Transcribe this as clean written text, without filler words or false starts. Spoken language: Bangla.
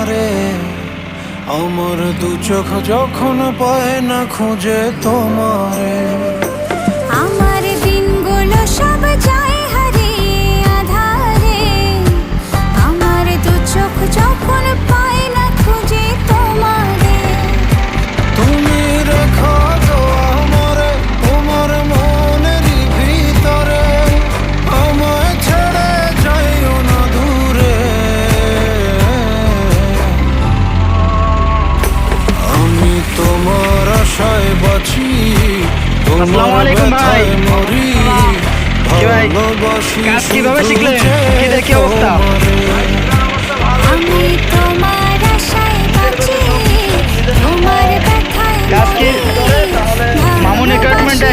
তোমারে, আমার দু চোখ যখন পায় না খুঁজে তোমারে। আমার দিনগুলো সব যায় হারিয়ে আধারে, আমার দু চোখ যখন পায় না খুঁজে তোমারে। তুমি রেখো তো আমারে তোমার মনেরই ভিতরে, আমায় ছেড়ে যাইও না দূরে। আমি তোমার আশায় বাঁচি, তোমার আসসালামু আলাইকুম ভাই। ব্যথায় মরি, কি ভাই, ভালোবাসি কাজ কিভাবে শুধু শিখলেন? যে কি দেখি অবস্থা? তোমারে। আমি তোমার আশায় বাঁচি, তোমার ব্যথায় কাজ কি মরি, মামুন একাডেমিতে